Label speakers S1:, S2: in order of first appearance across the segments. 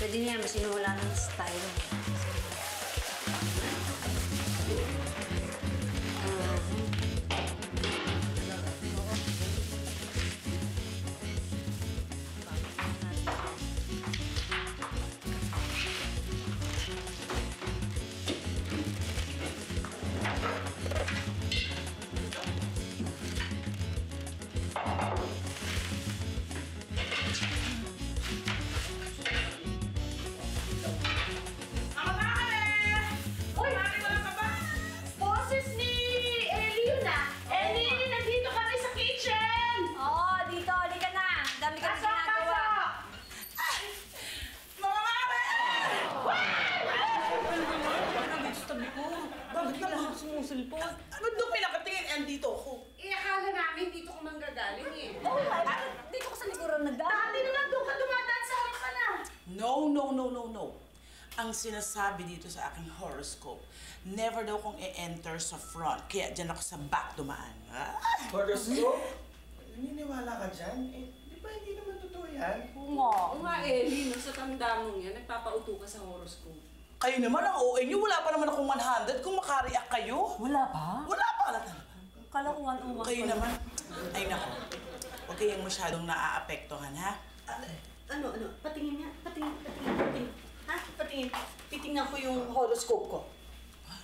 S1: Pwede niya, masinula ng style.
S2: Ba't doon pinakatingin? Andito ako.
S3: Eh, akala namin dito ko manggagaling eh.
S1: Oo, dito ko sa likuran nagdaan.
S3: Dati na lang doon ka dumadaan sa harapan na.
S2: No. Ang sinasabi dito sa aking horoscope, never daw kong i-enter sa front. Kaya dyan ako sa back dumaan.
S4: Horoscope? Naniniwala ka dyan? Eh, di ba hindi naman totoo yan?
S3: Oo nga, Ellie, no, sa tanda mong yan, nagpapauto ka sa horoscope.
S2: Kayo naman ang OA nyo. Wala pa naman akong 100 kung makareact kayo.
S1: Wala pa?
S2: Wala pa.
S1: Kala ko 101.
S2: Kayo naman. Ay nako. Huwag kayong masyadong naaapektuhan, ha?
S3: Ano? Patingin nga. Patingin. Ha? Patingin. Titingnan ko yung horoscope ko.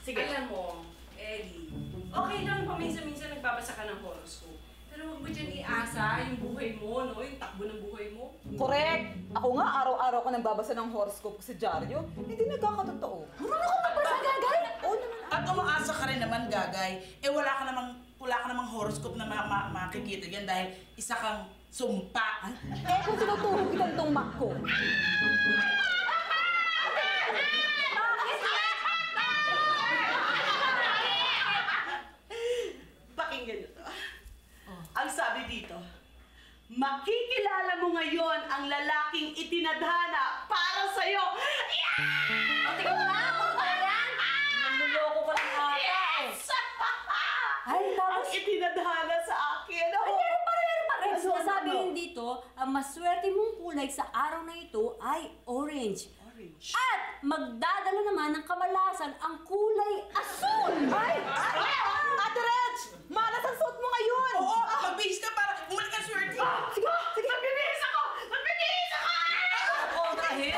S3: Sige. Alam mo, Ellie, okay lang paminsan-minsan nagbabasa ka ng horoscope. Pero huwag mo dyan iasa yung buhay mo, no? Yung takbo ng buhay mo.
S5: Correct! Ako nga, araw-araw ko nagbabasa ng horoscope sa dyaryo. Hindi nagkakatotoo.
S1: Marunong ka magbasa, Gagay?
S5: Oo naman.
S2: At umaasa ka rin naman, Gagay. Eh wala ka namang horoscope na makikita yan dahil isa kang sumpa.
S5: Eh, kung tinuturo kita itong Mac ko.
S3: Pakinggan nyo to. Ang sabi dito, makikilala mo ngayon ang lalaking itinadhana para sa'yo.
S1: O, tingnan mo nga, kung ba yan? Nanduloko ka lang ata.
S3: Yes!
S1: Ay, tapos...
S3: Ang itinadhana sa akin.
S1: Ay, meron pa rin.
S3: Ano,
S1: Sinasabi
S3: ano?
S1: rin dito, ang maswerte mong kulay sa araw na ito ay orange.
S3: Orange.
S1: At magdadala naman ng kamalasan ang kulay asul.
S5: Ay! Ate Reg! Malas ang suot mo ngayon!
S2: Oo, magbihis ka para umalik ang swerte.
S5: Sige!
S3: Magbibihis ako! Magbibihis ako!
S1: Oo, dahil...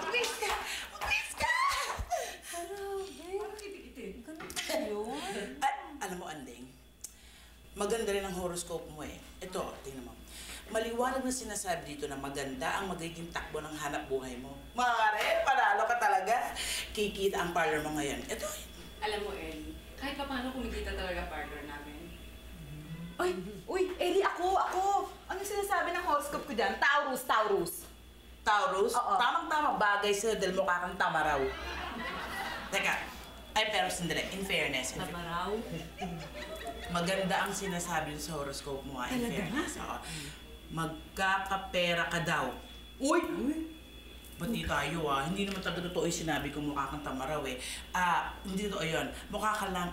S2: Magbihis ka!
S1: Parang
S3: Itik-itik.
S1: ganun pa yun.
S2: At alam mo, Andeng, maganda rin ang horoscope mo eh. Ito, tingnan mo. Maliwanag na sinasabi dito na maganda ang magiging takbo ng hanap buhay mo. Mare, panalo ka talaga. Kikita ang parlor mo ngayon. Ito.
S3: Alam mo, Ellie, kahit pa paano kumikita talaga partner namin.
S5: Ay! Uy! Ellie, ako! Ano sinasabi ng horoscope ko dyan? Taurus!
S2: Taurus?
S5: Oo.
S2: Tamang-tama bagay sa'yo dahil mukha kang tamaraw. Teka, ay pero sandali, in fairness.
S1: Tamaraw.
S2: Maganda ang sinasabi sa horoscope mo, in fairness. Oo. Magkakapera ka daw. Uy! Bati tayo hindi naman talaga totoo yung sinabi ko mukha kang tamaraw eh. Hindi totoo yun. Mukha ka lang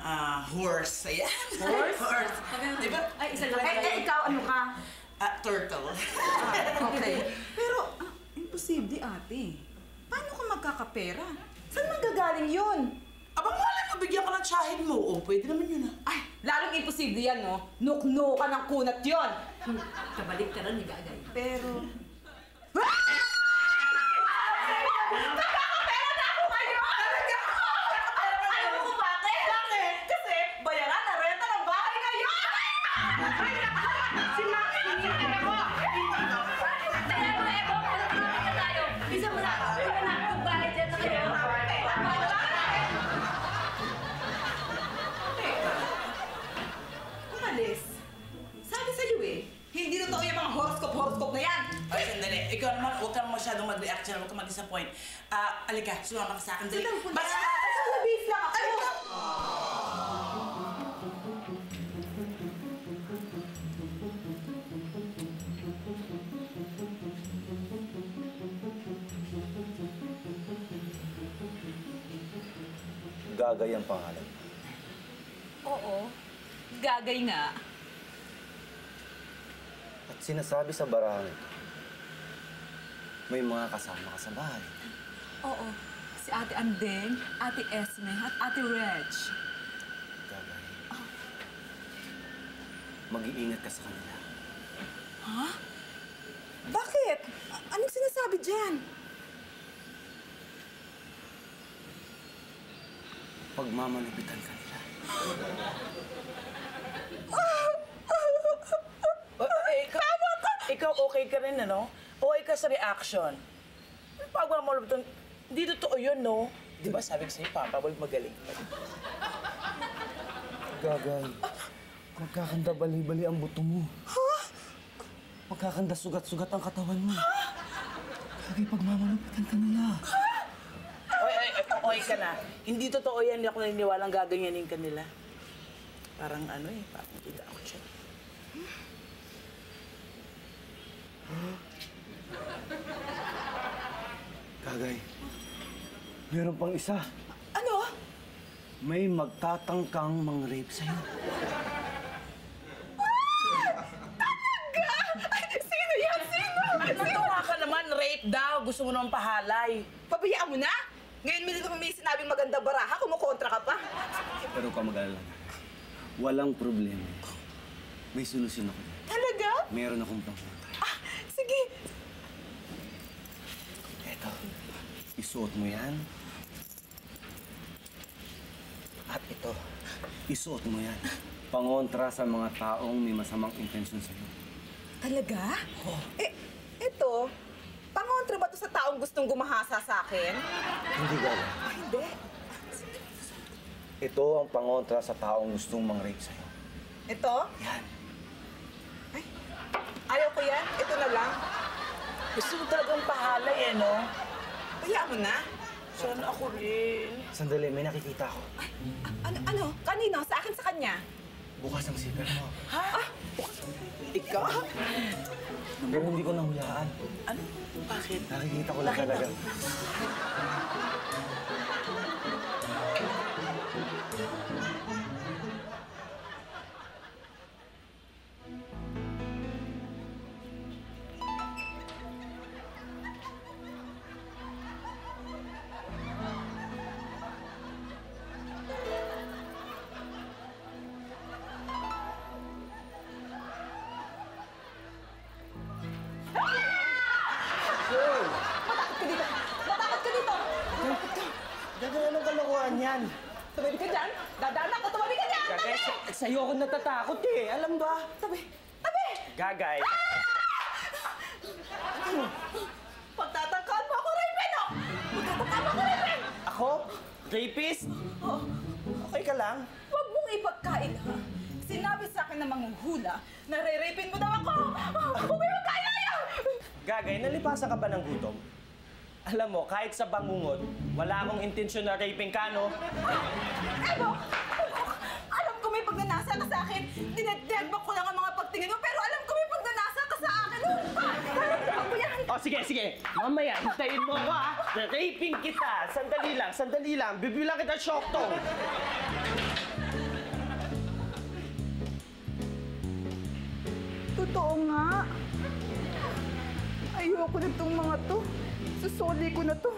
S2: horse. Ayan.
S5: Horse?
S2: Horse. Diba?
S1: Ay, isa lang.
S5: Ikaw ano ka?
S2: Turtle.
S5: Okay. Pero, imposible ate. Paano ka magkakapera? Saan manggagaling yun?
S2: Abang malay, mabigyan ka ng tsahin mo. Pwede naman yun
S5: Ay, lalong imposible yan, no? Nuknukan ng kunat yun!
S1: Kabalik ka rin ni Gagay.
S5: Pero...
S3: Nakakapera na ako ngayon! Alam mo kung bakit? Bakit? Kasi bayaran na renta ng bahay ngayon! Si Maki, hindi na ako!
S1: Kaya mo, Ebo, ano na tayo? Bisa mo na. Wala na akong bahay dyan na kayo.
S5: Umalis. Sabi sa'yo eh, hindi totoo yung mga horoscope na yan!
S2: Ay, sandali. Ikaw naman, huwag kang masyadong mag-react dyan. Huwag kang mag-disappoint. Alika, sumama ka sa akin. Dali. Basta!
S5: Nabis lang ako!
S2: Alika!
S4: Gagay ang pangalan.
S5: Oo. Gagay nga.
S4: At sinasabi sa barahan ito may mga kasama ka sa bahay.
S5: Oo. Si Ate Andeng, Ate Esme, at Ate Reg.
S4: Gagay. Mag-iingat ka sa kanila.
S5: Ha? Bakit? Anong sinasabi dyan?
S4: Pagmamalupitan ka nila.
S2: Ikaw okay ka rin, ano? Okay ka sa reaction. Pagmamalupitan, hindi totoo yun, no? Di ba sabi ko sa'yo, Papa Boy, magaling.
S4: Gagay. Magkakanda bali-bali ang buto mo. Ha? Magkakanda sugat-sugat ang katawan mo. Gagay, pagmamalupitan ka nila.
S2: Okay ka na. Hindi totoo yan, hindi ako naniniwalang gaganyanin ka nila. Parang ano eh, parang hindi ako siya.
S4: Gagay, meron pang isa.
S5: Ano?
S4: May magtatangkang mang-rape sa'yo.
S5: Sino yan? Sino?
S2: Natuwa ka naman, rape daw. Gusto mo naman pahalay.
S5: Pabayaan mo na? Ngayon may sinabing maganda baraha, kumukontra ka pa.
S4: Pero ka mag-alala. Walang problema. May solusyon ako.
S5: Talaga?
S4: Meron akong pangungutay.
S5: Sige.
S4: Eto, isuot mo yan. At ito, isuot mo yan. Pangontra sa mga taong may masamang intensyon sa'yo.
S5: Talaga? Ito, pangontra ba to sa taong gustong gumahasa sa akin?
S4: Hindi gala.
S5: Hindi.
S4: Ito ang pangontra sa taong gustong mang-rape sa'yo.
S5: Ito?
S4: Yan.
S5: Ayaw ko yan. Ito na lang.
S2: Gusto mo talagang pahalay eh, no?
S5: Bayaan mo na.
S2: Sana ako rin.
S4: Sandali, may nakikita ko.
S5: Ano? Kanino? Sa akin, sa kanya?
S4: Bukas ang zipper mo.
S2: Ikaw?
S4: Pero hindi ko nahulaan.
S2: Ano? Bakit?
S4: Nakikita ko lang talaga.
S5: Matakot ka dito! Matakot ka dito!
S4: Gagay, anong kalokohan yan?
S5: Tumabi ka dyan! Dadaan ako! Tumabi ka dyan!
S4: Gagay, sa'yo ako natatakot eh. Alam ba?
S5: Tabi! Tabi!
S4: Gagay.
S5: Pagtatangkaan mo ako, Raven! Oh! Pagtatangkaan mo ako, Raven!
S4: Ako? Rapist?
S5: Oh,
S4: Okay ka lang?
S5: huwag mong ipagkain, ha? Sinabi sa akin ng manghuhula na re-rapin mo daw ako! Huwag mo ipagkain na yan!
S6: Gagay, nalipasan ka ba ng gutom? Alam mo, kahit sa bangungot, wala akong intensyon na raping ka, no?
S5: Evo! Alam ko may pagnanasa ka sa akin. Dinededbak ko lang ang mga pagtingin mo, pero alam ko may pagnanasa ka sa akin. Huwag mo yan!
S6: O, sige, sige. Mamaya, hintayin mo ako, ha? Raping kita. Sandali lang. Bibilang kita shock tong.
S5: Totoo nga. Ayoko na itong mga to. Susoli ko na to.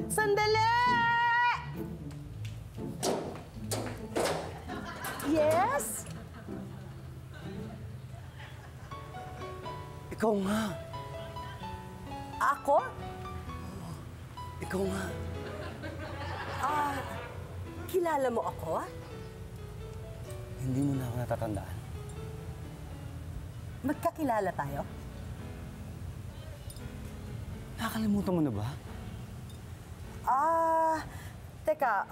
S5: Sandali! Yes?
S4: Ikaw nga.
S5: Ako?
S4: Ikaw nga.
S5: Kilala mo ako?
S4: Hindi mo na ako natatandaan.
S5: Magkakilala tayo?
S4: Nakakalimutan mo na ba?
S5: Teka,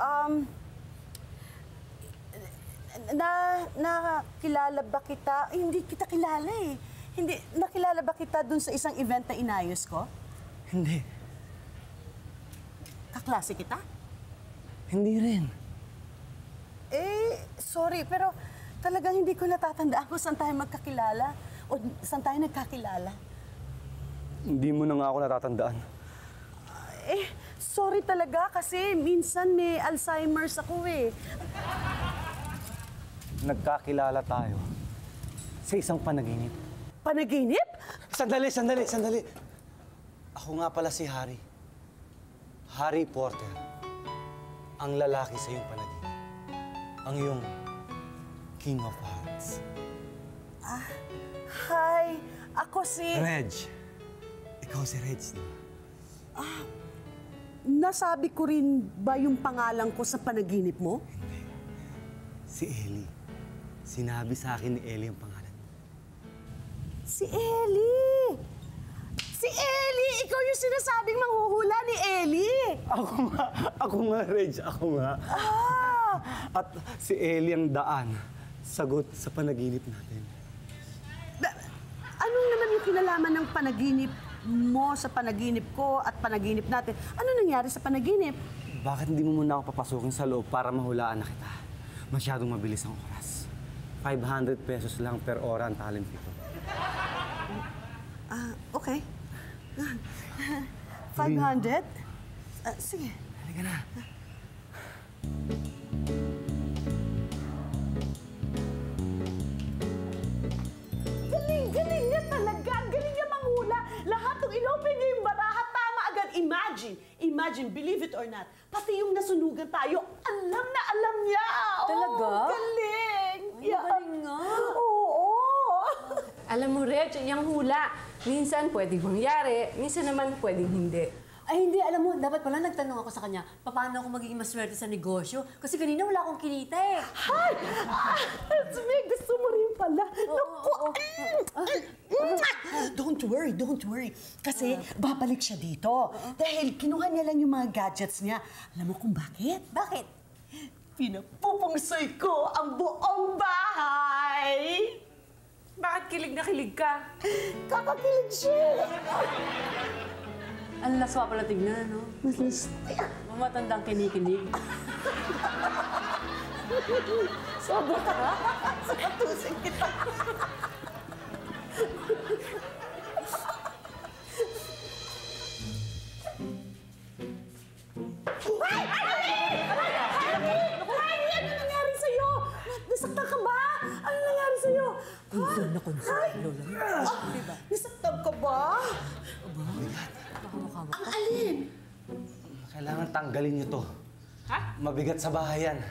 S3: Nakilala ba kita? Hindi kita kilala eh. Hindi, nakilala ba kita dun sa isang event na inayos ko?
S4: Hindi.
S3: Kaklase kita?
S4: Hindi rin.
S3: Sorry, pero talagang hindi ko natatandaan kung saan tayo magkakilala o saan tayo nagkakilala.
S4: Hindi mo na nga ako natatandaan.
S3: Sorry talaga kasi minsan may Alzheimer's ako eh.
S4: Nagkakilala tayo sa isang panaginip.
S3: Panaginip?
S4: Sandali. Ako nga pala si Harry. Harry Porter. Ang lalaki sa iyong panaginip. Ang iyong King of Hearts.
S3: Hi, ako si...
S4: Reg. Ikaw si Reg, di ba?
S3: Nasabi ko rin ba yung pangalan ko sa panaginip mo?
S4: Si Ellie. Sinabi sa akin ni Ellie ang pangalan.
S3: Si Ellie! Si Ellie! Ikaw yung sinasabing manghuhula ni Ellie!
S4: Ako nga, Reg. Ako nga. At si Ellie ang daan. Sagot sa panaginip natin.
S3: Anong naman yung kinalaman ng panaginip mo sa panaginip ko at panaginip natin? Ano nangyari sa panaginip?
S4: Bakit hindi mo muna ako papasukin sa loob para mahulaan na kita? Masyadong mabilis ang oras. 500 pesos lang per ora ang talent dito.
S3: Okay. 500? Sige.
S4: Halika na.
S3: Galing niya talaga. Galing niya manghula. Lahat ng inopen niya yung baraha, tama agad. Imagine, believe it or not, pati yung nasunugan tayo, alam na alam niya.
S1: Talaga?
S3: Oh, galing.
S1: Galing nga.
S3: Oo.
S1: Alam mo, Reg, yung hula, minsan pwedeng mangyari, minsan naman pwedeng hindi.
S7: Ay, hindi. Alam mo, dapat pala nagtanong ako sa kanya, paano ako magiging maswerte sa negosyo? Kasi kanina wala akong kinita eh.
S3: Hi! May gusto mo rin pala. Naku! Don't worry. Kasi babalik siya dito. Dahil kinuha niya lang yung mga gadgets niya. Alam mo kung bakit?
S7: Bakit?
S3: Pinapupungsoy ko ang buong bahay!
S1: Bakit kilig na kilig ka?
S3: Kakakilig siya!
S7: Ang laswa pala tignan, no? Mamatandang kinikilig.
S3: Sobra ka ha? Sakatusin kita. Ano nangyari sa'yo? Nasaktan ka ba? Ano nangyari sa'yo?
S7: Konsol na konsol, Lola.
S3: Nasaktan ka ba? Ang alin?
S4: Kailangan tanggalin niyo to. Ha? Mabigat sa bahay yan.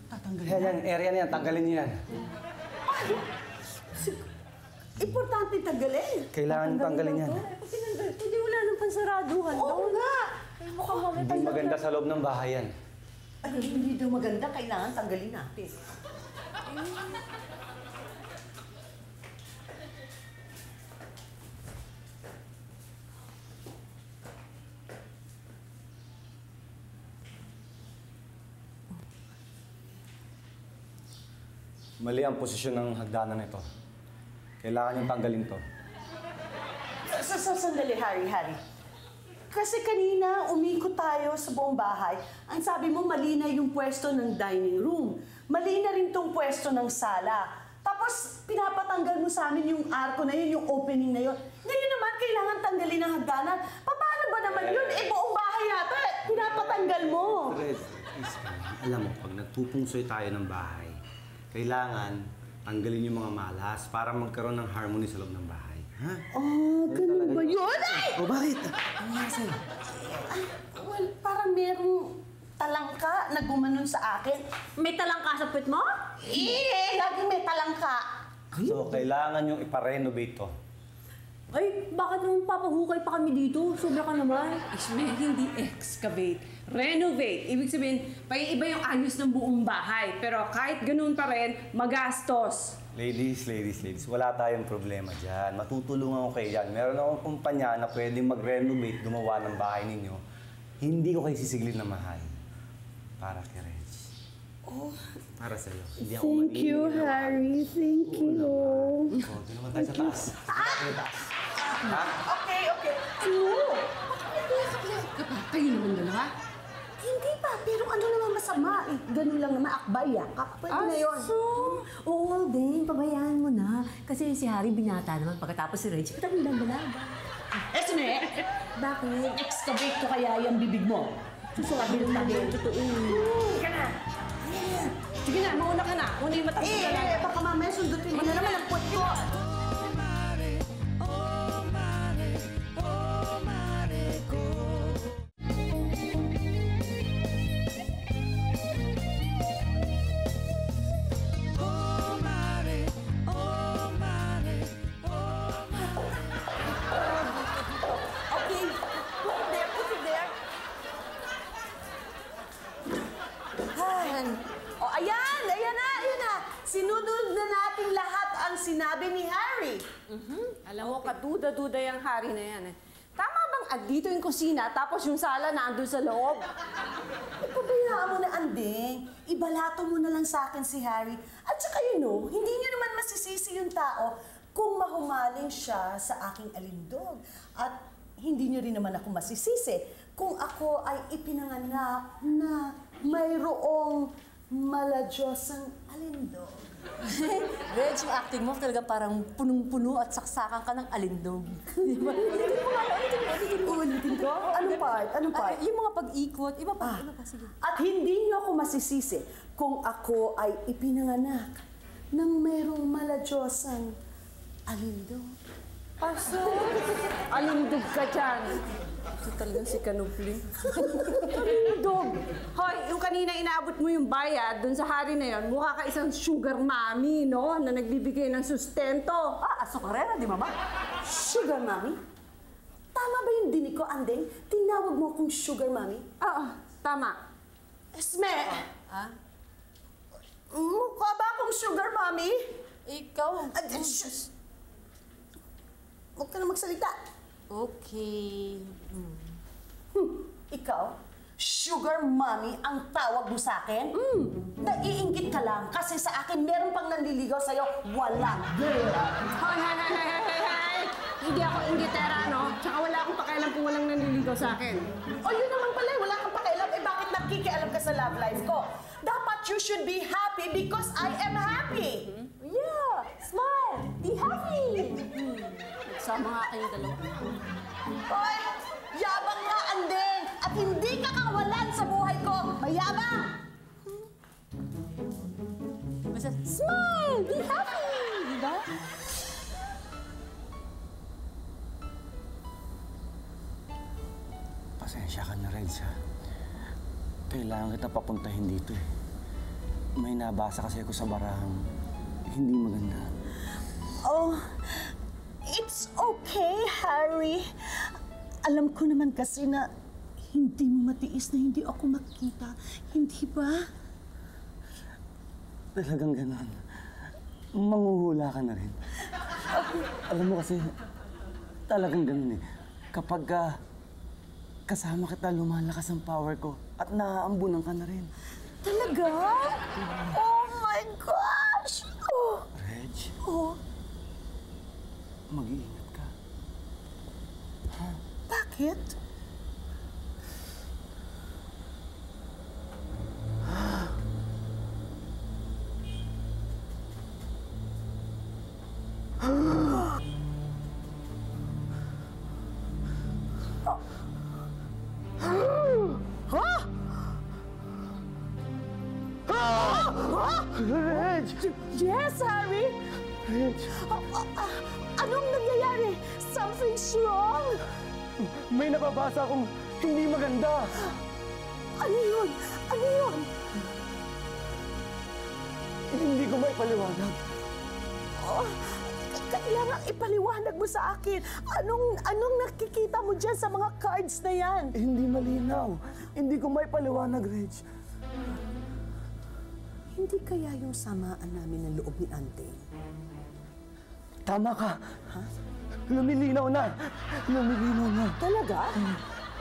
S3: Tatanggalin.
S4: Yan, area na yan. Tanggalin niyo yan.
S3: Importante tanggalin.
S4: Kailangan niyo tanggalin yan.
S7: Hindi wala nang pansaraduhan.
S3: Oo nga.
S4: Hindi maganda sa loob ng bahay yan.
S3: Ano, hindi daw maganda. Kailangan tanggalin natin.
S4: Mali ang posisyon ng hagdanan nito. Kailangan niyong tanggalin to.
S3: Sandali, Harry. Kasi kanina, umikot tayo sa buong bahay. Ang sabi mo, mali na yung pwesto ng dining room. Mali na rin tong pwesto ng sala. Tapos, pinapatanggal mo sa amin yung arko na yun, yung opening na yun. Ngayon naman, kailangan tanggalin ang hagdanan. Paano ba naman yun? Buong bahay natin, pinapatanggal mo.
S4: Fred, please ka lang. Alam mo, pag nagpupungsoy tayo ng bahay, kailangan tanggalin yung mga malas para magkaroon ng harmony sa loob ng bahay. Ha?
S3: Ganun ba yun? Ay!
S4: O bakit? Ano nga sa'yo?
S3: Well, parang merong talangka na gumanon sa akin.
S7: May talangka sa puwet mo?
S3: Laging may talangka.
S4: So, kailangan yung iparenovate to.
S7: Ay, bakit naman papahukay pa kami dito? Sobra ka naman.
S1: Isme, hindi excavate, renovate. Ibig sabihin, paiiba yung ayos ng buong bahay. Pero kahit ganun pa rin, magastos.
S4: Ladies, wala tayong problema dyan. Matutulungan ko kayo dyan. Meron akong kumpanya na pwedeng mag-renovate, gumawa ng bahay ninyo. Hindi ko kayo sisiglin na mahal. Para kay Reg. Para sa'yo. Hindi ako
S8: Thank you, Harry. Thank you.
S4: Doon naman tayo sa taas. Sa taas. Ha?
S3: Okay.
S1: Kayo naman dalawa?
S3: Hindi pa, pero ano naman masama? Ganun lang naman, akbay yakap. Pwede na yun.
S7: Oo, din. Pabayaan mo na. Kasi si Harry binata naman. Pagkatapos si Reggie, kita mo lang dalaga.
S3: Sune,
S7: Bakit?
S3: excavate ko kaya yung bibig mo. Susuwabi ng tabi. Totoo. Ka na.
S1: Sige na, mauna ka na. Una yung mataas na lang.
S3: Baka mamaya sundutin mo na naman ang puwet ko. Okay, put it there. O, ayan na. Sinunod na nating lahat ang sinabi ni Harry.
S1: Alam mo, kaduda-duda yung Harry na yan eh. Tama bang dito yung kusina, tapos yung sala na andun sa loob?
S3: Pabayaan mo na, Anding. Ibalato mo na lang sa akin si Harry. At saka hindi niyo naman masisisi yung tao kung mahumaling siya sa aking alindog. At hindi niyo rin naman ako masisisi kung ako ay ipinanganak na mayroong maladyosang alindog.
S7: Reg, yung acting mo talagang parang punong-puno at saksakan ka ng alindog. Di ba?
S3: Ulitin ko? Anong part?
S7: Yung mga pag-ikot, iba pa, sige.
S3: At hindi niyo ako masisisi kung ako ay ipinanganak ng mayroong maladyosang alindog.
S1: Paso! Alindog ka dyan. Ito talagang si Kanupling. Alindog! Hoy, yung kanina inaabot mo yung bayad, dun sa Harry na yon, mukha ka isang sugar mommy, no? Na nagbibigay ng sustento.
S3: Azucarera, di ba ba? Sugar mommy? Tama ba yung dinig ko, Andeng? Tinawag mo akong sugar mommy?
S1: Oo, tama.
S3: Esme! Mukha ba akong sugar mommy?
S7: Ikaw.
S3: Huwag ka na magsalita.
S7: Okay.
S3: Ikaw, sugar mommy ang tawag mo sa akin? Naiinggit ka lang kasi sa akin meron pang nanliligaw sa'yo. Wala.
S1: Hoy! Hindi ako inggitera, no? Tsaka wala akong pakialam kung walang nanliligaw sa akin.
S3: O yun naman pala, wala kang pakialam. Bakit nakikialam ka sa love life ko? Dapat you should be happy because I am happy.
S7: Yeah! Smile! Be happy!
S1: Sama nga kayong dalawa.
S3: Hoy! Yabang nga, Andeng! At hindi ka kawalan sa buhay ko! Mayabang!
S7: Basta, smile! Be happy! Diba?
S4: Pasensya ka na, Reds, ha? Kailangan kita papuntahin dito, eh. May nabasa kasi ako sa barahang hindi maganda.
S3: Oh, it's okay, Harry. Alam ko naman kasi na hindi mo matiis na hindi ako makita. Hindi ba?
S4: Talagang ganon. Manghuhula ka na rin. Alam mo kasi, talagang ganon eh. Kapag kasama kita, lumalakas ang power ko at naaambunan ka na rin.
S3: Talaga? Oh my gosh! Oh.
S4: Reg,
S3: Oh,
S4: mag-iingat ka.
S3: bakit?
S4: Reg!
S3: Yes, Harry?
S4: Reg!
S3: Anong nangyayari? Something's wrong?
S4: May nababasa akong hindi maganda.
S3: Ano yun? Ano yun?
S4: Hindi ko may paliwanag.
S3: Oh, kailangan ipaliwanag mo sa akin. Anong nakikita mo dyan sa mga cards na yan?
S4: Hindi malinaw. Hindi ko may paliwanag, Reg.
S3: Hindi kaya yung samaan namin ng loob ni Ante?
S4: Tama ka. Lumilinaw na. Lumilinaw na.
S3: Talaga?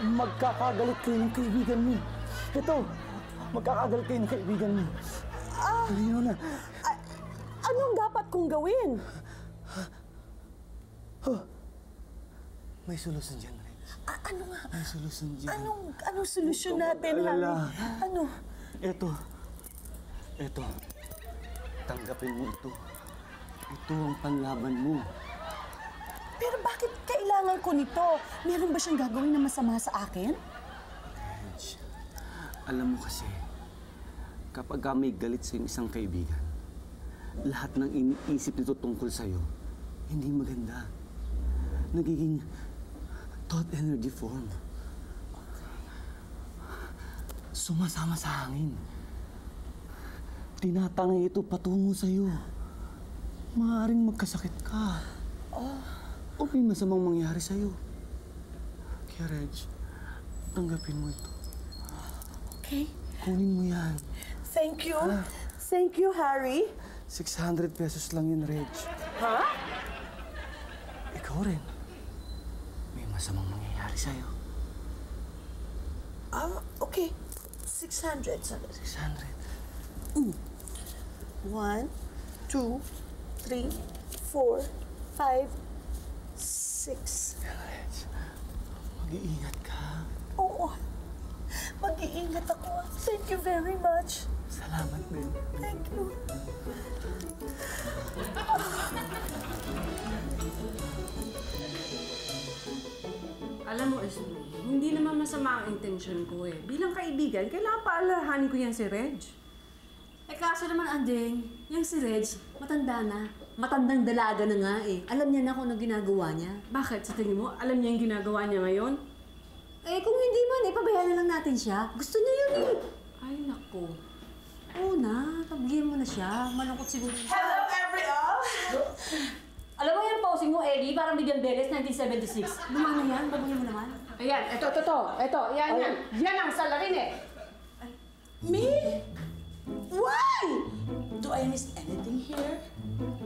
S4: Magkakagalit kayo ng kaibigan mo. Ito, Magkakagal kayo ng kaibigan mo. Halinaw na.
S5: Anong dapat kong gawin?
S4: May solusyon dyan, Reg.
S5: Ano nga?
S4: May solusyon dyan.
S5: Anong solusyon natin,
S4: mag-alala.
S5: Harry? Ano?
S4: Ito. Tanggapin mo ito. Ito ang panlaban mo.
S5: Pero bakit kailangan ko nito? Meron ba siyang gagawin na masama sa akin?
S4: Reg, alam mo kasi, kapag may galit sa isang kaibigan, lahat ng iniisip nito tungkol sa'yo, hindi maganda. Nagiging thought energy form. Sumasama sa hangin. Tinatangay ito patungo sa'yo. Maaaring magkasakit ka. O may masamang mangyari sa'yo. Kaya, Reg, tanggapin mo ito.
S5: Okay.
S4: Kunin mo yan.
S5: Thank you. Thank you, Harry.
S4: 600 pesos lang yun, Reg.
S5: Ha?
S4: Ikaw rin. May masamang mangyayari sa'yo.
S5: Okay. 600.
S4: 600.
S5: 1, 2, 3, 4, 5, 6.
S4: Reg, mag-iingat ka.
S5: Oo. Mag-iingat ako. Thank you very much.
S4: Salamat, Ben.
S5: Thank you.
S1: Alam mo, Esme, hindi naman masama ang intensyon ko eh. Bilang kaibigan, kailangan paalalahanin ko yan si Reg.
S7: Kaso naman, Andeng, yung si Reg, matanda na. Matandang dalaga na nga eh. Alam niya na kung ano ginagawa niya.
S1: Bakit? Sa tingin mo, alam niya yung ginagawa niya ngayon?
S7: Kung hindi man, pabayaan na lang natin siya. Gusto niya yun eh.
S1: Ay, naku.
S7: Oo na, tabigyan mo na siya. Malungkot siguro.
S2: Hello, everyone!
S7: Alam mo yung posing mo, Ellie, parang Miguel Velez, 1976. Lumana yan, baguhin mo naman.
S1: Ayan, ito, yan. Yan ang salarin eh.
S2: Me? Why? Do I miss anything here?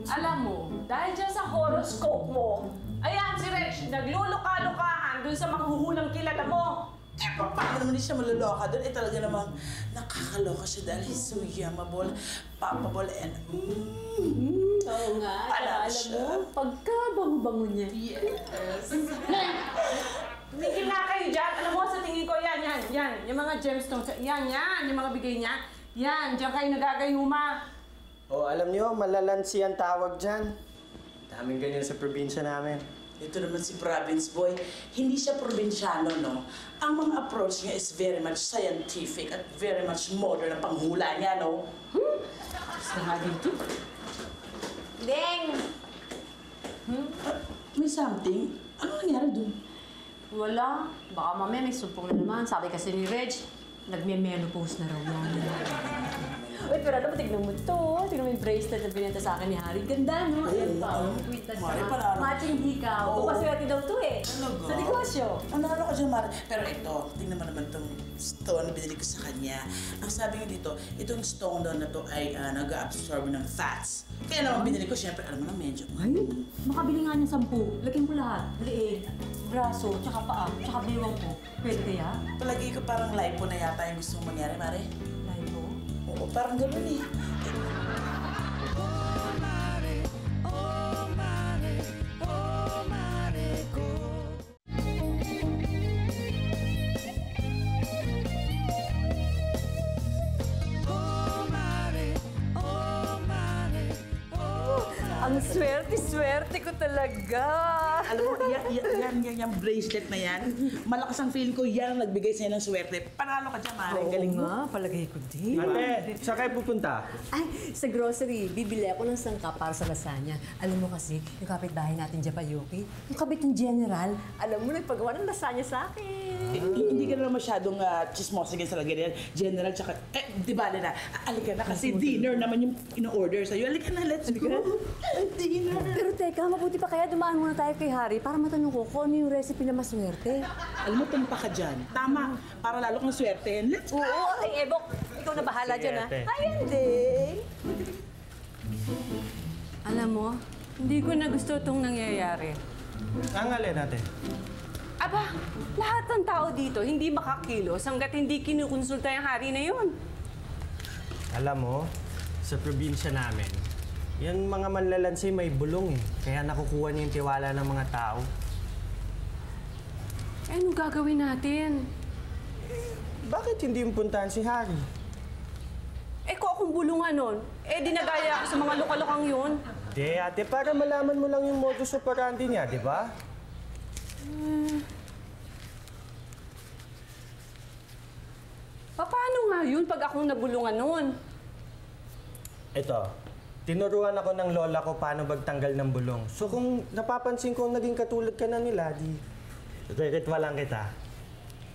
S1: Alam mo, dahil dyan sa horoscope mo, ayan si Reg, nagluluka-lukahan dun sa manghuhulang kilala mo.
S2: Paano naman hindi siya maluloka doon? Talaga namang nakakaloka siya dahil he's so yammable, papable, and
S7: Oo nga,
S2: Alam
S7: alam
S2: siya.
S7: mo, pagka-bango-bango niya.
S2: yes.
S1: Tumigil nga kayo dyan. Alam mo, sa tingin ko, yan. Yung mga gemstones, yan, yung mga bigay niya. Yan, dyan kayo nagagayuma.
S6: Alam niyo, malalansi ang tawag dyan. Daming ganyan sa probinsya namin.
S2: Ito naman si province boy, hindi siya probinsyano, no? Ang mga approach niya is very much scientific at very much modern ang panghula niya, no?
S7: Deng!
S2: May something? Ano nangyari doon?
S7: Wala. Baka mamaya may sumpong na naman. Sabi kasi ni Reg, nagme-menopause na raw yan. Uy, pero alam mo, tignan mo to. Tignan mo yung bracelet na binenta sa akin ni Harry. Ganda, no? Ayan pa. Kwintas
S2: Mari,
S7: na.
S2: panalo.
S7: Matching hikaw.
S2: Oo.
S7: Papaswerte daw to eh.
S2: Talaga?
S7: Sa negosyo.
S2: Manalo ka dyan, Mari. Pero ito, tingnan mo naman itong stone na binili ko sa kanya. Ang sabi niya dito, itong stone daw na to ay nag-absorb ng fats. Kaya naman binili ko, syempre, alam mo na, medyo.
S7: Ay, makabili nga ng 10. Lagyan ko lahat. Liig, braso, tsaka paa, tsaka biwang ko. Pwede kaya?
S2: Palagi ko parang lipo na yata yung gusto mong mangyari, Mari.
S7: Lahat ko.
S2: Oo, parang gano'n eh.
S5: Ang swerte-swerte ko talaga.
S2: Alam mo, yung bracelet na yan, malakas ang feeling ko yan ang nagbigay sa'yo ng swerte. Panalo ka dyan, Mari. Galing mo.
S5: nga, palagay ko din.
S6: Ate, saan kayo pupunta?
S7: Ay, sa grocery, bibili ako ng sangkap para sa lasagna. Alam mo kasi, yung kapitbahay natin dyan pa, Yuki, yung kabit ng general, alam mo, nagpagawa ng lasagna sa akin.
S2: Hindi ka naman masyadong chismosa sa lagay General, tsaka, di ba na, alika na kasi dinner naman yung in-order sa'yo. Alika na, let's go. Dinner.
S7: Pero teka, mabuti pa kaya dumaan muna tayo kay Harry para matanong ko kung ano yung recipe na maswerte.
S2: Alam mo, tumpa ka dyan. Tama, para lalo kang swerte. Let's go.
S5: Oo, ay Ebok, ikaw na bahala
S6: Sige,
S5: dyan ha.
S6: ate.
S5: Ay, hindi.
S1: Alam mo, hindi ko na gusto itong nangyayari.
S6: Ang alin natin?
S1: Aba, lahat ng tao dito hindi makakilos hanggat hindi kinukonsulta yung hari na yun.
S6: Alam mo, sa probinsya namin, yan mga manlalansi may bulong eh. Kaya nakukuha niya yung tiwala ng mga tao.
S7: Eh, anong gagawin natin?
S6: Bakit hindi yung puntahan si Harry?
S1: Eh, kung akong bulungan nun, eh, dinagaya ako sa mga lukalokang yun.
S6: Hindi, ate, para malaman mo lang yung modus operandi niya, di ba?
S1: Paano nga yun pag akong nabulungan nun?
S6: Ito, tinuruan ako ng lola ko paano magtanggal ng bulong. So kung napapansin ko naging katulad ka na nila, di ritwa lang kita.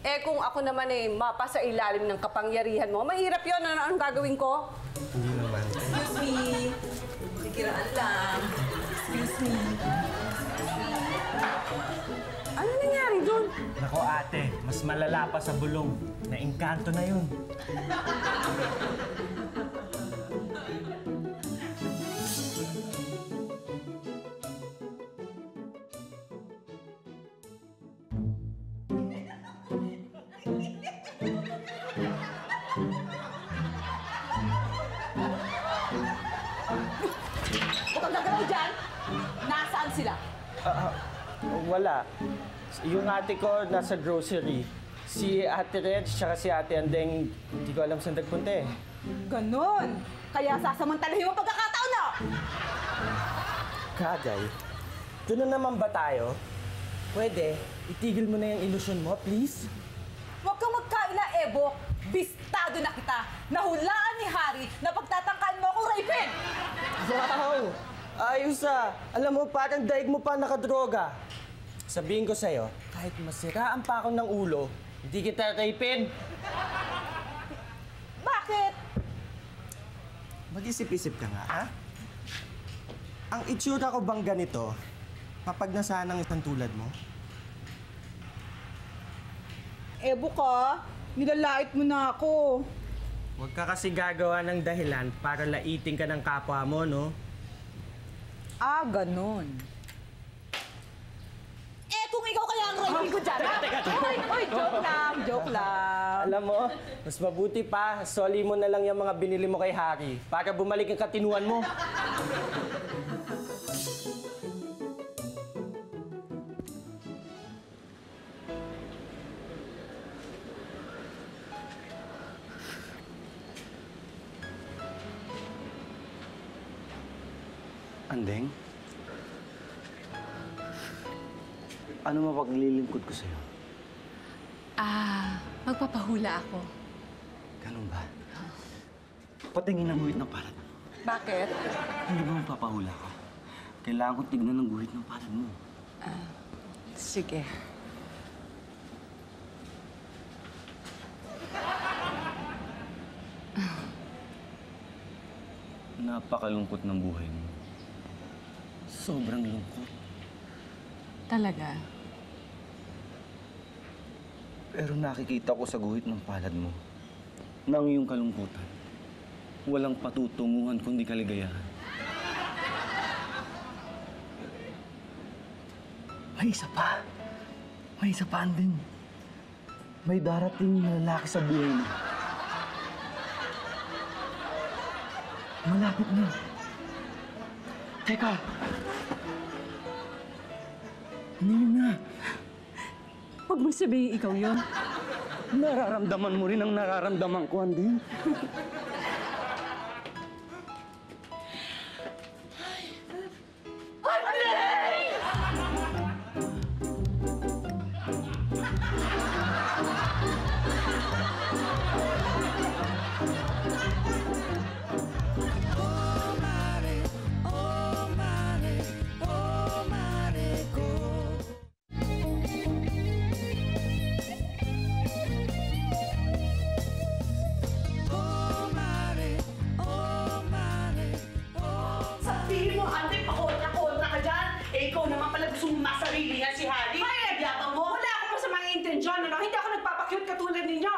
S1: Eh, kung ako naman eh, mapa sa ilalim ng kapangyarihan mo, mahirap yun. Anong gagawin ko?
S6: Hindi naman.
S5: Excuse me. Sikiraan lang. Excuse me.
S1: Ano nangyari dun?
S6: Nako ate, mas malala pa sa bulong. Naengkanto na yun.
S5: Huwag kang gagalaw dyan. Nasaan sila?
S6: Wala. Yung ate ko nasa grocery. Si Ate Reg, tsaka si Ate Andeng, hindi ko alam saan nagpunta eh.
S5: Ganon. Kaya sasamantalahin mo ang pagkakataon na!
S6: Kagay, doon na naman ba tayo? Pwede, itigil mo na yung ilusyon mo, please?
S5: Huwag kang magkaila, Ebo. Bistado na kita. Nahulaan ni Harry na pagtatangkaan mo akong rapin!
S6: Wow! Ayos ah! Alam mo, parang daig mo pa nakadroga. Sabihin ko sa'yo, kahit masiraan pa ako ng ulo, hindi kita rapin.
S5: Bakit?
S6: Mag-isip-isip ka nga, ha? Ang itsura ko bang ganito, kapag nasaan ang isang tulad mo?
S5: Ebo ka, nilalait mo na ako.
S6: Huwag ka kasi gagawa ng dahilan para laitin ka ng kapwa mo, no?
S5: Ah, ganon. Eh, kung ikaw kaya ang rapin ko dyan, ha? Oy, joke lang, joke lang.
S6: Alam mo, mas mabuti pa, soli mo na lang yung mga binili mo kay Harry para bumalik ang katinuan mo.
S4: Andeng? Ano mapaglilingkod ko sa'yo?
S7: Magpapahula ako.
S4: Ganun ba? Patingin ang guhit ng palad mo.
S1: Bakit?
S4: Hindi ba magpapahula ka? Kailangan kong tignan ang guhit ng palad mo.
S7: Sige.
S4: Napakalungkot ng buhay mo. Sobrang lungkot.
S7: Talaga?
S4: Pero nakikita ko sa guhit ng palad mo na ang iyong kalungkutan, walang patutunguhan kundi kaligayahan. May isa pa. May isa pa, Andeng. May darating na lalaki sa buhay mo. Malapit na. Teka. Hindi na.
S7: Huwag mo sabihin ikaw yun.
S4: Nararamdaman mo rin ang nararamdaman ko, Andeng.
S3: Sabihin mo, ate, pakontra-kontra ka dyan. Eh, ikaw naman pala gusto mong masarili nga si Harry. Ay, nagyabang mo. Wala akong masamang intensyon, ano? Hindi ako nagpapakyut katulad ninyo.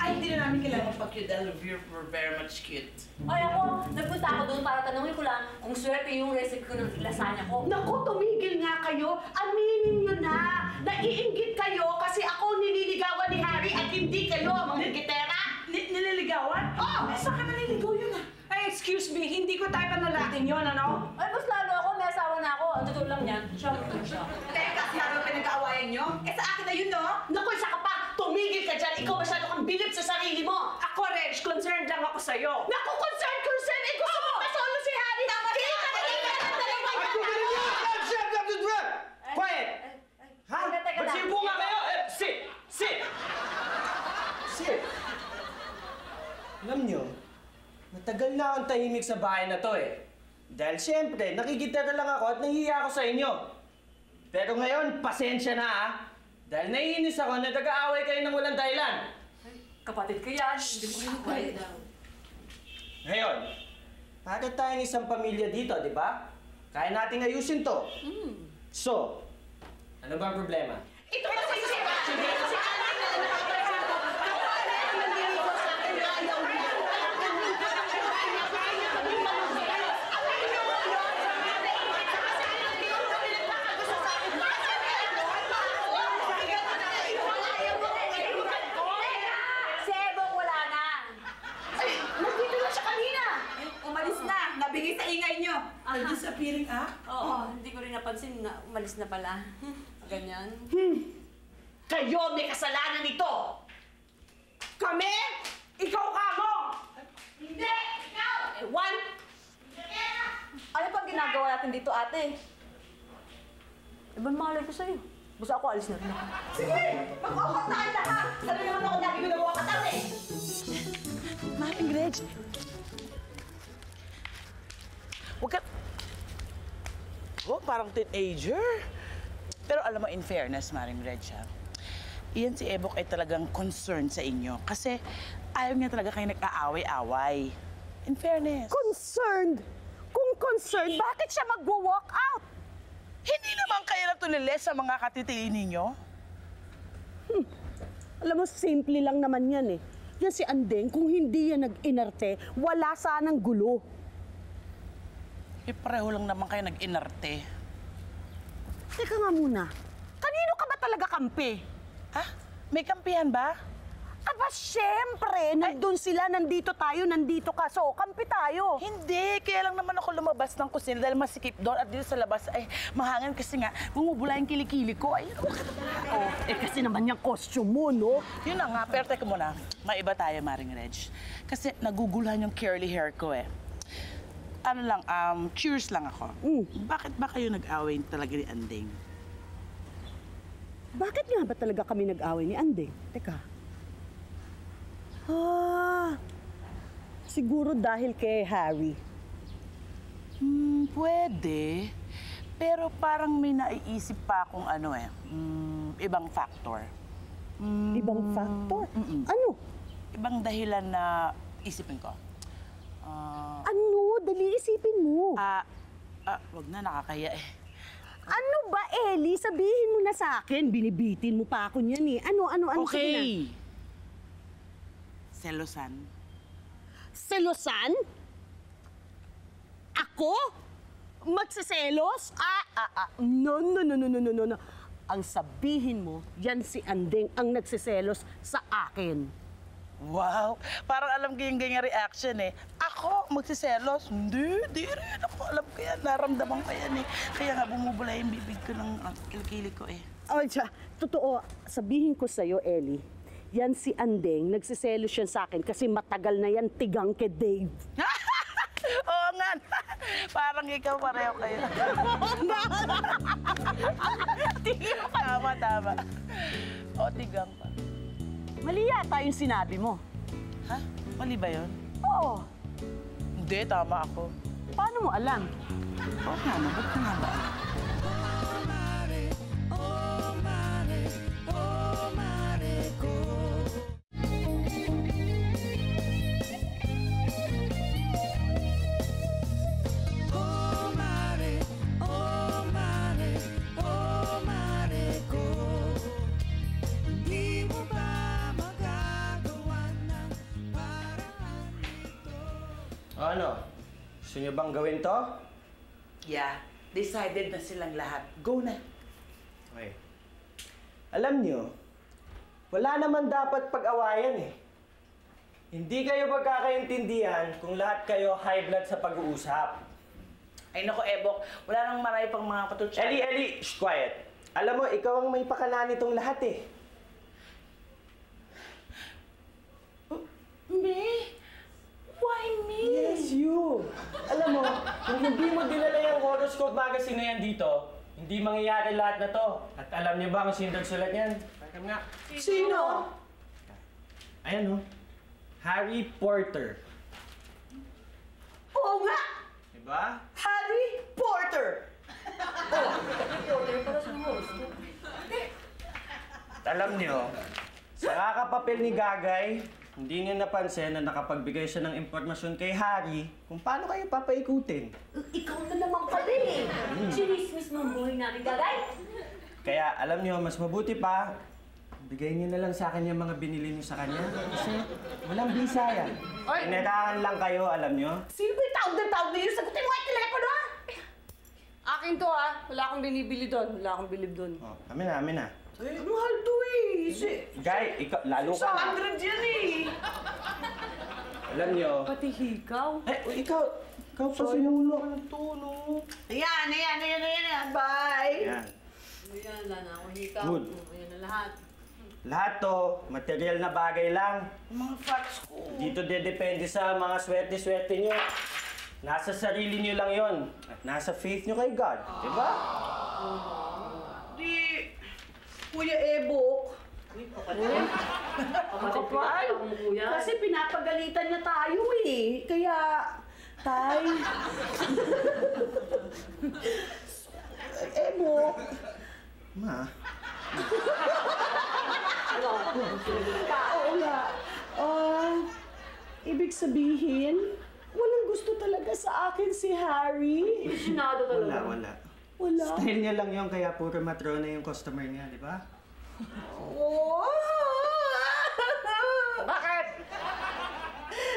S3: Ay, hindi na namin kailangan magpa-cute dahil we're very much cute.
S7: Ay ako, nagpunta ako doon para tanungin ko lang kung swerte yung recipe ko ng lasagna ko.
S3: Naku, tumigil nga kayo. Aminin nyo na. Naiinggit kayo kasi ako nililigawan ni Harry at hindi kayo ang mga gitera. Nililigawan? Oh! Saan ka naliligaw yun ah?
S1: Ay, excuse me, hindi ko type ang lalaking yun, ano?
S7: Ay, mas lalo ako. May asawa na ako. Ang totoo lang yan. Siya mo siya.
S5: Teka, sinabi mo pinag-aawayan nyo? Eh sa akin na yun, no?
S3: Naku, isa ka pa! Tumigil ka dyan! Ikaw masyado kang bilib sa sarili mo!
S1: Ako, Reg, concerned lang ako sa'yo.
S3: Naku, concern! Eh, gusto mo kasolo si Harry!
S5: Tama na!
S6: Quiet! Ha?
S7: Teka lang.
S6: Magsipo nga kayo! Sit! Alam nyo, matagal na akong tahimik sa bahay na to eh. Dahil siyempre, nakikitira lang ako at nahihiya ako sa inyo. Pero ngayon, pasensya na ah. Dahil naiinis ako na nag-aaway kayo ng walang dahilan.
S7: Kapatid ko yan. Hindi mo rin quiet daw.
S6: Ngayon, para tayong isang pamilya dito, di ba? Kaya nating ayusin to. So, ano ba ang problema?
S3: Ito kasi si Harry! Si Harry na nakapagsabi. Kapag naliligaw sa akin, ayaw niya.
S7: Si Ebong wala na.
S3: Nandito na siya kanina!
S5: Umalis na! Nabigay sa ingay nyo!
S2: Disappearing act?
S7: Oo, hindi ko rin napansin na umalis na pala. Ganyan.
S3: Kayo may kasalanan nito!
S1: Kami? Ikaw ka mo!
S3: Hindi! Ikaw!
S1: Ewan!
S7: Ano pang ginagawa natin dito, ate? Ibang malay ko sa'yo. Basta ako, alis na rin ako.
S5: Sige! Mag-opat na ang lahat! Sabi naman ako lagi ginagawa ka tao eh!
S2: Maring Reg. Huwag ka... Oh, parang teenager. Pero alam mo, in fairness, Maring Reg, ha? Iyan si Ebok ay talagang concerned sa inyo. Kasi ayaw niya talaga kayo nag-aaway-away. In fairness.
S1: Concerned? Kung concerned, bakit siya mag-walk out?
S2: Hindi naman kayo natulilis sa mga katitili ninyo.
S1: Alam mo, simple lang naman yan eh. Yan si Andeng, kung hindi yan nag-inarte, wala sanang gulo.
S2: Eh, pareho lang naman kayo nag-inarte.
S1: Teka nga muna, kanino ka ba talaga kampi?
S2: Ha? May kampihan ba?
S1: Aba, syempre! Nandun sila, nandito tayo, nandito ka. So, kampi tayo.
S2: Hindi, kaya lang naman ako lumabas ng kusina dahil masikip doon at dito sa labas ay mahangin kasi nga bumubula yung kilikili ko. Ay,
S1: Oh, eh kasi naman yung costume mo, no?
S2: yun na nga, pero teka muna, maiba tayo, Maring Reg. Kasi naguguluhan yung curly hair ko eh. Ano lang, cheers lang ako. Bakit ba kayo nag-away talaga ni Andeng?
S1: Bakit nga ba talaga kami nag-away ni Andeng? Teka. Siguro dahil kay Harry.
S2: Pwede. Pero parang may naiisip pa akong ano eh, ibang factor.
S1: Ibang factor? Ano?
S2: Ibang dahilan na isipin ko.
S1: Ano? Dali isipin mo.
S2: Wag na, nakakaya eh.
S1: Ano ba, Ellie? Sabihin mo na sa akin. Binibitin mo pa ako niyan eh. Ano? Sige na.
S2: Okay. Selosan.
S1: Selosan? Ako? Magsiselos? No. Ang sabihin mo, yan si Andeng ang nagsiselos sa akin.
S2: Wow! Parang alam ko yung ganyan reaction eh. Ako, magsiselos? Hindi rin. Ako, alam ko yan. Naramdaman ko yan eh. Kaya nga bumubula yung bibig ko ng kilikili ko eh.
S1: Oh, totoo, sabihin ko sa'yo, Ellie, yan si Andeng, nagsiselos yan sa akin kasi matagal na yan tigang kay Dave.
S2: Oo nga. Parang ikaw pareho kayo. Tama. O, tigang pa.
S1: Mali yata yung sinabi mo.
S2: Ha? Mali ba yun?
S1: Oo.
S2: Hindi, tama ako.
S1: Paano mo alam?
S2: Oo nga, ba't ko nga ba?
S6: Ano? Gusto niyo bang gawin to?
S2: Yeah, decided na silang lahat. Go na.
S6: Okay. Alam niyo, wala naman dapat pag-awayan eh. Hindi kayo magkakaintindihan kung lahat kayo high blood sa pag-uusap.
S2: Ay nako, Ebok, wala nang marami pang mga patutsa.
S6: Eli, shh, quiet. Alam mo, ikaw ang may pakana nitong lahat eh.
S2: Me? Why me?
S6: Yes, you. Alam mo, kung hindi mo dinala yung horoscope magazine na yan dito, hindi mangyayari lahat na to. At alam niyo ba kung sino nagsulat yan? Pakam nga.
S2: Sino?
S6: Ayan oh. Harry Porter.
S2: Oo nga!
S6: Diba?
S2: Harry Porter!
S6: Alam niyo, sa kakapapel ni Gagay, hindi niya napansin na nakapagbigay siya ng impormasyon kay Harry kung paano kayo papaikutin.
S7: Ikaw na naman pala eh. Chinismis mo ang buhay natin, Gagay.
S6: Kaya alam niyo, mas mabuti pa, bigay niyo na lang sa akin yung mga binili niyo sa kanya. Kasi walang bisa yan. Inerahan lang kayo, alam niyo.
S2: Sino ba yung tawag na yun? Sagutin mo nga yung telepono, ha?
S1: Akin to wala akong binibili doon, wala akong bilib doon.
S6: Oh, amin na.
S2: Ay, mahal to eh.
S6: Guy, ikaw, lalo ka na.
S2: 100 yan eh.
S6: Alam niyo.
S1: Pati hikaw.
S6: Ikaw pa sinulo.
S2: Ayan. Bye.
S6: Yan.
S7: Ayan, wala na akong hikaw.
S6: Good.
S7: Ayan na lahat.
S6: Lahat to, material na bagay lang.
S2: Mga facts ko.
S6: Dito dedepende sa mga swerte-swerte nyo. Nasa sarili nyo lang yon at nasa faith nyo kay God. Diba?
S2: Di, Kuya Ebok.
S7: Kapal.
S2: Kasi pinapagalitan niya tayo eh. Kaya, Tay. Ebok.
S6: Ma,
S8: Oo nga. Ibig sabihin, walang gusto talaga sa akin si Harry.
S7: Sinado talaga.
S6: wala.
S8: Wala.
S6: Style niya lang yun, kaya puro matrona yung customer niya, di ba?
S2: Oh!
S1: Bakit?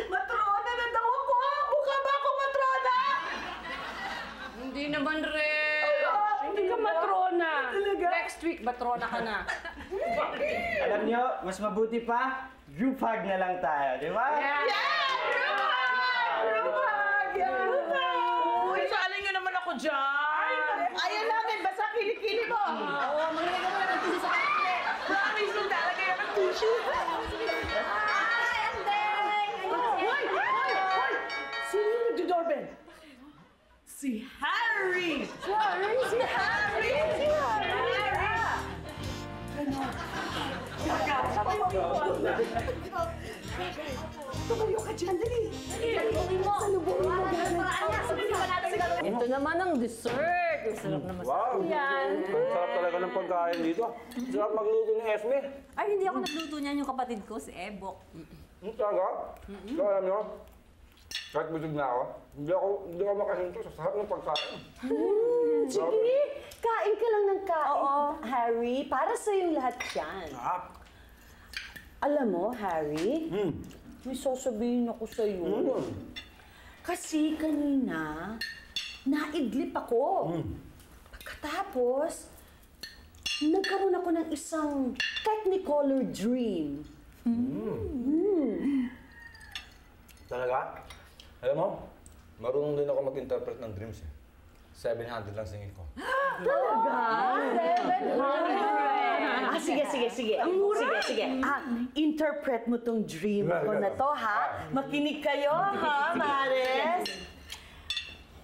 S2: Matrona na daw ako! Mukha ba ako matrona?
S1: Hindi naman rin. Hindi ka matrona.
S2: Talaga?
S1: Next week, matrona ka na.
S6: Alam nyo, mas mabuti pa, group hug na lang tayo, di ba?
S2: Uy, sali nyo naman ako dyan! Ayan namin, basta kilikili mo! Oo, maglagay mo na ng tissue sa kilikili! Promise mo talaga yan ng tissue! Hoy! Sino yung nagdo-doorbell? Si Harry! Si Harry! Tumayo ka dyan, dali!
S7: Ito naman ang dessert. Masarap na masarap.
S9: Yan. Ang sarap talaga ng pagkain dito. Sarap magluto ni Esme.
S7: Ay, hindi ako nagluto niyan yung kapatid ko, si Ebok.
S9: Talaga? So, alam nyo, kahit busog na ako, hindi ako makahinto sa sarap ng pagkain.
S8: Sige, kain ka lang ng kain, Harry. Para sa'yo lahat yan. Alam mo, Harry, may sasabihin ako sa'yo. Kasi kanina, naidlip ako. Pagkatapos, nagkaroon ako ng isang technicolor dream.
S9: Talaga? Alam mo, marunong din ako mag-interpret ng dreams eh. 700 lang singin ko.
S8: Talaga? 700! Sige. Ang mura? Sige. Interpret mo tong dream ko na to, ha? Makinig kayo, ha, Mares?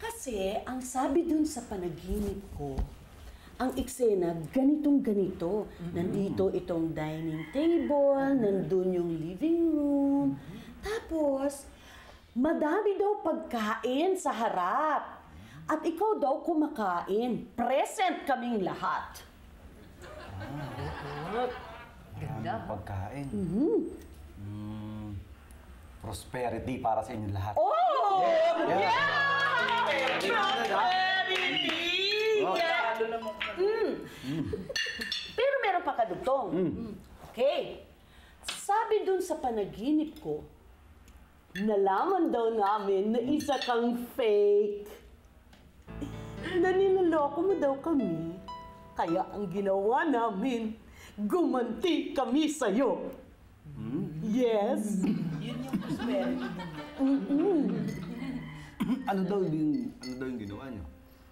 S8: Kasi, ang sabi dun sa panaginip ko, ang eksena, ganitong-ganito. Nandito itong dining table, nandun yung living room. Tapos, madami daw pagkain sa harap. At ikaw daw kumakain. Present kaming lahat.
S7: Ganda.
S4: Pagkain. Prosperity para sa inyo lahat.
S8: Oh! Pero meron pa kadugtong. Okay. Sabi dun sa panaginip ko, nalaman daw namin na isa kang fake. Na niloloko mo daw kami. Kaya ang ginawa namin, gumanti kami sa'yo. Yes. Yun yung prosperity.
S9: Ano daw yung ginawa niyo?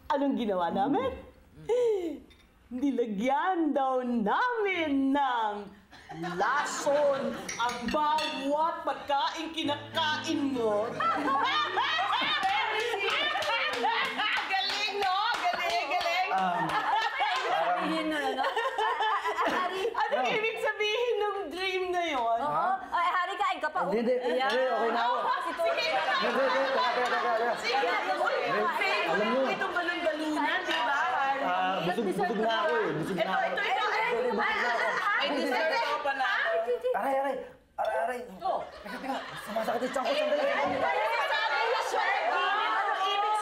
S8: Anong ginawa namin? Nilagyan daw namin ng lason ang bawat pagkain kinakain mo. Galing, no? Galing.
S7: Sabihin na, ano?
S8: Anong ibig sabihin ng dream na yon?
S7: Oo. Ay, Hari, kain ka pa.
S9: Hindi. Okay na ako.
S8: Sige,
S9: Teka.
S8: sige.
S9: Alam mo.
S8: Itong balon-balunan, di ba?
S9: Busog na ako eh. Busog na ako.
S8: Ito.
S2: Ay, hindi sa ako pa na ako.
S9: Aray. Teka. Sumasakit yung tiyan ko. Sandali.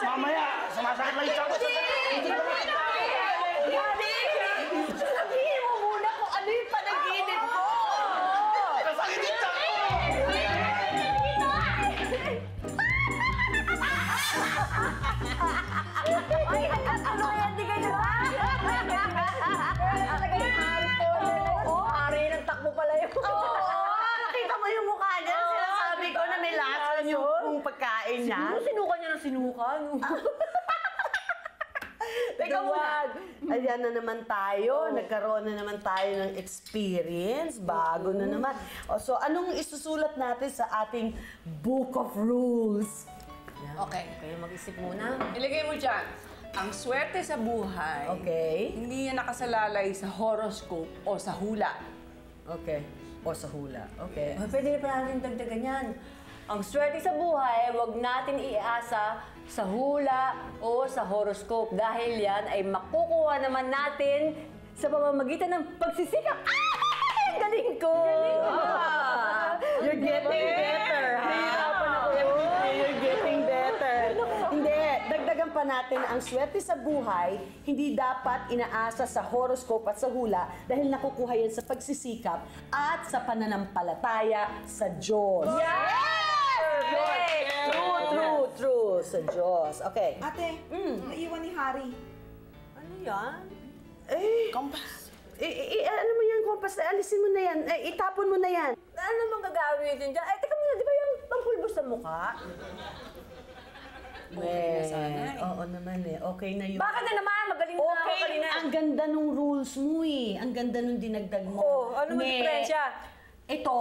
S9: Mamaya, sumasakit lang yung tiyan ko.
S8: Sabihin mo muna kung ano yung panaginip ko.
S9: Masakit yung tiyan ko.
S7: Ay, ano yan? Di kayo ba? Talaga yung Harry Potter. Oo, Harry ng takbo pala yun.
S8: Nakita mo yung mukha niya. Sinasabi ko na may lason yung pagkain niya.
S7: Sinuka niya ng sinuka. No?
S8: Teka muna. Ayan na naman tayo. Nagkaroon na naman tayo ng experience. Bago na naman. So, anong isusulat natin sa ating Book of Rules?
S1: Okay.
S7: Kayo mag-isip muna.
S1: Ilagay mo dyan, ang swerte sa buhay,
S8: Okay.
S1: hindi yan nakasalalay sa horoscope o sa hula.
S8: Okay. O sa hula. Okay.
S7: Pwede na pa natin dagdagan yan. Ang swerte sa buhay, huwag natin iasa sa hula o sa horoscope dahil yan ay makukuha naman natin sa pamamagitan ng pagsisikap. Ang galing ko!
S8: You're getting better, ha? You're getting better. Hindi, dagdagan pa natin ang swerte sa buhay, hindi dapat inaasa sa horoscope at sa hula dahil nakukuha yan sa pagsisikap at sa pananampalataya sa Diyos. True. Sa Diyos. Okay.
S5: Ate, naiwan ni Harry.
S8: Ano yan? Kompas. Ano mo yan, kompas? Alisin mo na yan. Itapon mo na yan.
S7: Ano bang gagawin din dyan? Teka muna, di ba yung pampulbos sa mukha?
S8: Oo naman eh. Okay na yun.
S7: Bakit na naman? Magaling na ako
S8: Okay,
S7: kanina.
S8: ang ganda nung rules mo eh. Ang ganda nung dinagdag mo.
S7: Oh, ano mo
S8: Ne,
S7: diferensya?
S8: Ito,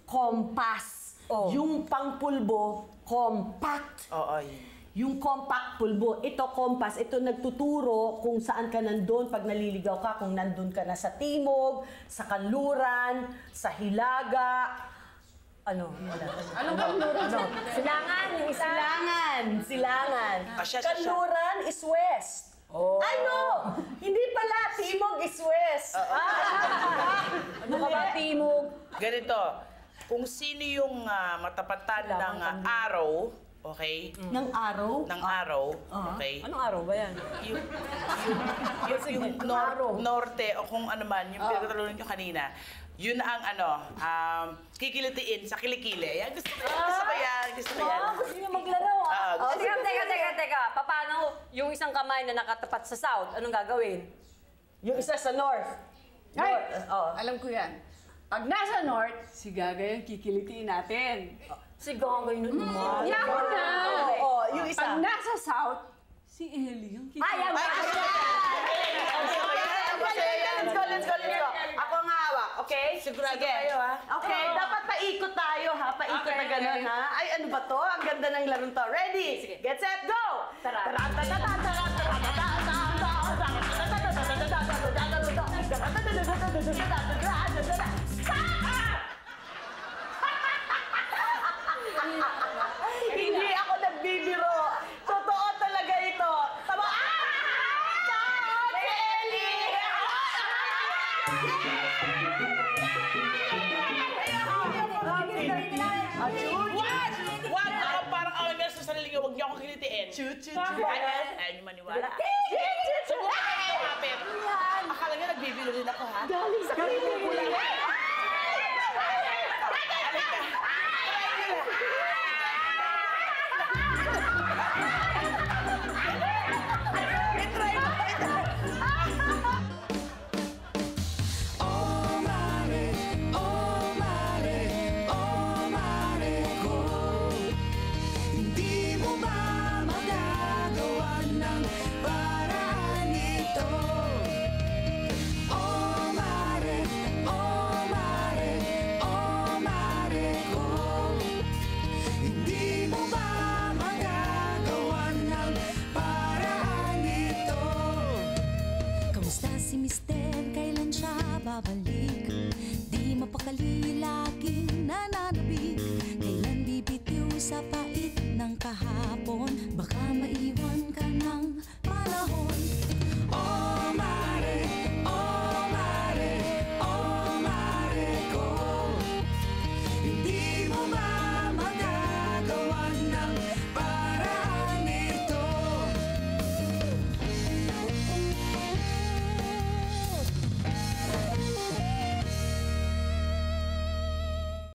S8: kompas.
S7: Oh.
S8: Yung pangpulbo, compact.
S2: Oo, yun.
S8: Yung compact pulbo, ito kompas, ito nagtuturo kung saan ka nandun pag naliligaw ka, kung nandun ka na sa timog, sa kanluran, sa hilaga.
S7: Anong kanluran? Silangan, yung isa.
S8: Silangan.
S2: Siya.
S8: Kanluran is west.
S7: Oh.
S8: Ano? Hindi pala, timog is west.
S7: Ano ka ba, Timog?
S2: Ganito, kung sino yung matapatan ng araw, okay?
S8: Ng araw?
S2: Ng araw, okay?
S7: Anong araw ba yan?
S2: Yung norte o kung ano man, yung pinagtalunan nyo kanina, yun ang kikilitiin sa kilikili. Yan, gusto ko yan.
S7: Gusto niyo maglaro, Teka. Paano yung isang kamay na nakatapat sa south? Anong gagawin?
S8: Yung isa sa north.
S1: Ay,
S8: Oh.
S1: alam ko yan. Pag nasa north, si Gaga yung kikilitiin natin.
S7: Si Gonggoy nun naman.
S1: Yako na!
S8: Oo, yung isa.
S1: Pag nasa south, si Ellie yung kikilitiin.
S7: Ay,
S8: Let's go. Ako ang hawak, okay?
S2: Sigurado kayo, ha?
S8: Okay, dapat paikot tayo, ha? Paikot na gano'n, ha? Ay, ano ba to? Ang ganda ng larong to. Ready? Get set, go! Hindi ako nagbibiro. Totoo talaga ito. Tama! Si Ellie!
S2: Wag! Ako parang away sa sarili ko, huwag niyo akong kilitiin. Ayaw niyo maniwala. Subukan kayo kapit. Akala niyo nagbibilo din ako, ha?
S8: Galing sa kanila.